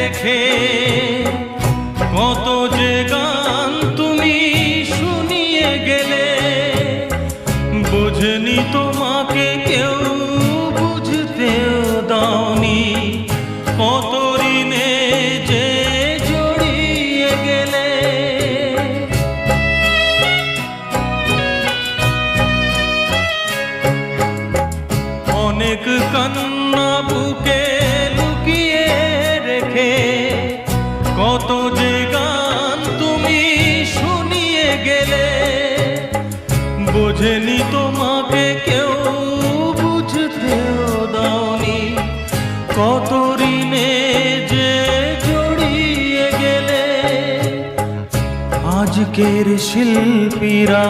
রেখে কত যে গান তুমি শুনিয়ে গেলে, বুঝনি তোমাকে কেউ বুঝতেও দাওনি, কত ঋণে যে জড়িয়ে গেলে। অনেক কান্না বুকে লুকিয়ে রেখে কত যে গান তুমি শুনিয়ে গেলে, বোঝেনি তোমাকে কেউ বুঝতেও দাওনি, কত ঋণে যে জড়িয়ে গেলে। আজকের শিল্পীরা